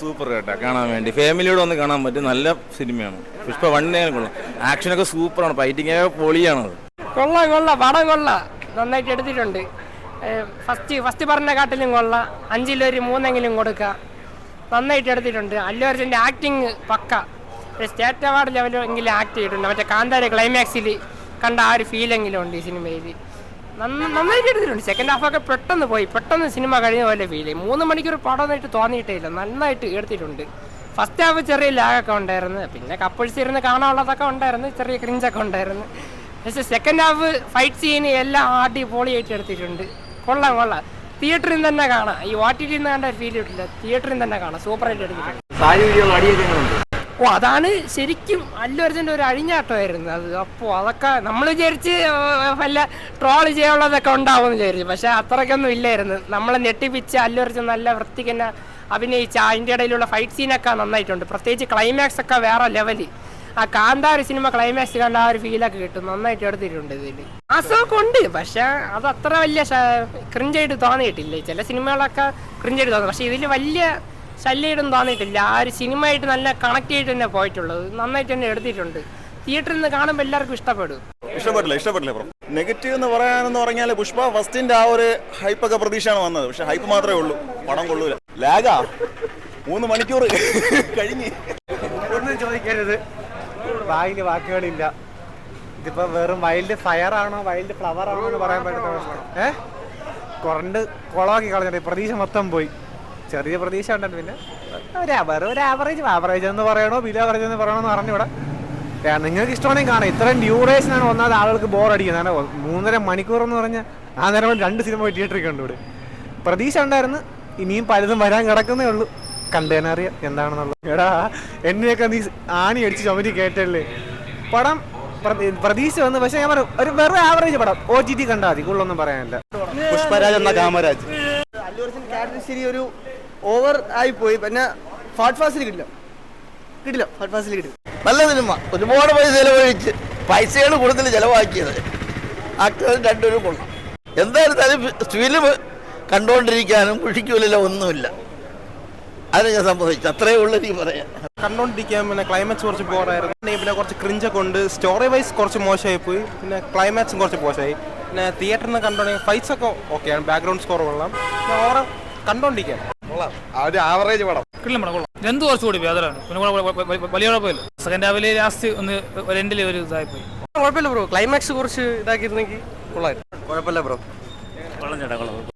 Super കേട്ടാ കാണാൻ വേണ്ടി ഫാമിലിയോട് വന്ന് കാണാൻ പറ്റും. നല്ല സിനിമയാണ്. പുഷ്പ 1 കൊള്ളാം. ആക്ഷനൊക്കെ സൂപ്പറാണ്. ഫൈറ്റിംഗ് പൊളിയാണത്. കൊള്ളാം പടം കൊള്ളാം. നന്നായിട്ട് എടുത്തിട്ടുണ്ട്. ഫസ്റ്റ് പറഞ്ഞ കാട്ടിലും കൊള്ളാം. 5-ൽ 3 കൊടുക്കുക. നന്നായിട്ട് എടുത്തിട്ടുണ്ട്. അല്ലു അർജുൻ്റെ ആക്ടിങ് പക്ക. സ്റ്റേറ്റ് അവാർഡ് ലെവലെങ്കിലും ആക്ട് ചെയ്തിട്ടുണ്ട്. മറ്റേ കാന്താര ക്ലൈമാക്സിൽ കണ്ട ആ ഒരു ഫീലെങ്കിലും ഉണ്ട് ഈ സിനിമയിൽ. നന്നായിട്ട് എടുത്തിട്ടുണ്ട്. സെക്കൻഡ് ഹാഫൊക്കെ പെട്ടെന്ന് സിനിമ കഴിഞ്ഞ പോലെ ഫീൽ ചെയ്യും. 3 മണിക്കൂർ പടമായിട്ട് തോന്നിയിട്ടേ ഇല്ല. നന്നായിട്ട് എടുത്തിട്ടുണ്ട്. ഫസ്റ്റ് ഹാഫ് ചെറിയ ലാഗൊക്കെ ഉണ്ടായിരുന്നു. പിന്നെ കപ്പിൾസ് ഇരുന്ന് കാണാനുള്ളതൊക്കെ ഉണ്ടായിരുന്നു. ചെറിയ ക്രിഞ്ചൊക്കെ ഉണ്ടായിരുന്നു. പക്ഷേ സെക്കൻഡ് ഹാഫ് ഫൈറ്റ് സീന് എല്ലാം അടിപൊളിയായിട്ട് എടുത്തിട്ടുണ്ട്. കൊള്ളാം. തിയേറ്ററിൽ തന്നെ കാണാം. ഈ OTT നിന്ന് കണ്ട ഫീൽ കിട്ടില്ല. തിയേറ്ററിൽ തന്നെ കാണാം. സൂപ്പറായിട്ട് എടുത്തിട്ടുണ്ട്. അതാണ് ശരിക്കും അല്ലു അർജുൻ്റെ ഒരു അഴിഞ്ഞാട്ടമായിരുന്നു അത്. അപ്പോൾ അതൊക്കെ നമ്മൾ വിചാരിച്ച് വല്ല ട്രോള് ചെയ്യാനുള്ളതൊക്കെ ഉണ്ടാവുമെന്ന് വിചാരിച്ചു. പക്ഷേ അത്രയ്ക്കൊന്നും ഇല്ലായിരുന്നു. നമ്മളെ ഞെട്ടിപ്പിച്ച് അല്ലു അർജുൻ നല്ല വൃത്തിക്ക് തന്നെ അഭിനയിച്ച അതിൻ്റെ ഇടയിലുള്ള ഫൈറ്റ് സീനൊക്കെ നന്നായിട്ടുണ്ട്. പ്രത്യേകിച്ച് ക്ലൈമാക്സ് ഒക്കെ വേറെ ലെവല്. ആ കാന്താര സിനിമ ക്ലൈമാക്സ് കണ്ട ആ ഒരു ഫീലൊക്കെ കിട്ടും. നന്നായിട്ട് എടുത്തിട്ടുണ്ട് ഇതിൽ. മാസമൊക്കെ ഉണ്ട്. പക്ഷേ അത് അത്ര വലിയ ക്രിഞ്ചായിട്ട് തോന്നിയിട്ടില്ല. ചില സിനിമകളൊക്കെ ക്രിഞ്ചായിട്ട് തോന്നും. പക്ഷേ ഇതിൽ വലിയ ശല്യമായിട്ടൊന്നും തോന്നിയിട്ടില്ല. ആ ഒരു സിനിമയായിട്ട് നല്ല കണക്ട് ചെയ്തിട്ട് തന്നെ പോയിട്ടുള്ളത്. നന്നായിട്ട് തന്നെ എടുത്തിട്ടുണ്ട്. തിയേറ്ററിൽ നിന്ന് കാണുമ്പോൾ എല്ലാവർക്കും ഇഷ്ടപ്പെട്ടില്ല ബ്രോ. നെഗറ്റീവ് എന്ന് പറഞ്ഞാൽ പുഷ്പ ഫസ്റ്റിന്റെ ആ ഒരു ഹൈപ്പൊക്കെ പ്രതീക്ഷയാണ് വന്നത്. പക്ഷെ ഹൈപ്പ് മാത്രമേ ഉള്ളൂ. പടം കൊള്ളൂല. ലാഗാ 3 മണിക്കൂർ കഴിഞ്ഞ്. ഒന്നും ചോദിക്കരുത്. വായില് വാക്കുകളില്ല. ഇതിപ്പോ വെറും വൈൽഡ് ഫയർ ആണോ വൈൽഡ് ഫ്ലവർ ആണോ എന്ന് പറയാൻ പറ്റുന്ന അവസ്ഥ. കുറണ്ട് കുളമാക്കി കളഞ്ഞിട്ട് പ്രതീക്ഷ മൊത്തം പോയി. ചെറിയ പ്രതീക്ഷ ഉണ്ടല്ലോ. പിന്നെ ഒരു ആവറേജ് എന്ന് പറയണോ ബിലോ ആവറേജ് എന്ന് പറയണോ അറിഞ്ഞൂടെ. നിങ്ങൾക്ക് ഇഷ്ടമാണെങ്കിൽ കാണാം. ഇത്രയും ഡ്യൂറേഷനാണ് ഒന്നാമത് ആളുകൾക്ക് ബോർ അടിക്കുന്നത്. 3.5 മണിക്കൂർ എന്ന് പറഞ്ഞാൽ ആ നേരം 2 സിനിമ തിയേറ്ററിൽ കണ്ടുവിടെ. പ്രതീക്ഷ ഉണ്ടായിരുന്നു. ഇനിയും പലതും വരാൻ കിടക്കുന്നേ ഉള്ളൂ. കണ്ടേനെ അറിയാം എന്താണെന്നുള്ളത്. എടാ എന്നെയൊക്കെ നീ ആണി അടിച്ച് ചുമരി കേട്ടല്ലേ. പടം പ്രതീക്ഷ വന്നു. പക്ഷെ ഞാൻ പറഞ്ഞു ഒരു വെറും ആവറേജ് പടം. OTT കണ്ടാൽ മതി. കൂടുതലൊന്നും പറയാനില്ല. പുഷ്പരാജ് എന്ന കാമരാജ് അല്ലു അർജുൻ ക്യാരക്ടർ ശരി ഒരു ഓവർ ആയി പോയി. പിന്നെ ഫാസ്റ്റ് കിട്ടില്ല. നല്ല സിനിമ. ഒരുപാട് പൈസയാണ് കൂടുതൽ ചെലവാക്കിയത്. ആക്ടേഴ്സ് 2 കൊള്ളാം. എന്തായാലും ഫിലിം കണ്ടുകൊണ്ടിരിക്കാനും കുഴിക്കൂലില്ല ഒന്നുമില്ല. അത് ഞാൻ സമ്മതിച്ചു. അത്രേ ഉള്ളൂ എനിക്ക് പറയാൻ. കണ്ടോണ്ടിരിക്കാൻ. പിന്നെ ക്ലൈമാക്സ് കുറച്ച് ബോറായിരുന്നു. പിന്നെ കുറച്ച് ക്രിഞ്ചൊക്കെ ഉണ്ട്. സ്റ്റോറി വൈസ് കുറച്ച് മോശമായി പോയി. പിന്നെ ക്ലൈമാക്സും കുറച്ച് മോശമായി. പിന്നെ തിയേറ്ററിൽ നിന്ന് കണ്ടോണ്ടെങ്കിൽ ഫൈറ്റ്സ് ഒക്കെ ഓക്കെയാണ്. ബാക്ക്ഗ്രൗണ്ട് സ്കോർ കൊള്ളാം. ഓരോ കണ്ടോണ്ടിരിക്കാൻ കൊള്ളാം. ഒരു ആവറേജ് പടം. കൊള്ളാം. 2 കുറച്ചുകൂടി അതാണ്. പിന്നെ വലിയ കുഴപ്പമില്ല. സെക്കൻഡ് ഹാഫിൽ ലാസ്റ്റ് ഒന്ന് എൻഡിൽ ഒരു ഇതായിപ്പോയി. കുഴപ്പമില്ല ബ്രോ. ക്ലൈമാക്സ് കുറച്ച് ഇതാക്കിയിരുന്നെങ്കിൽ കൊള്ളായിരുന്നു. കുഴപ്പമില്ല ബ്രോ. കൊള്ളാം ചേട്ടാ.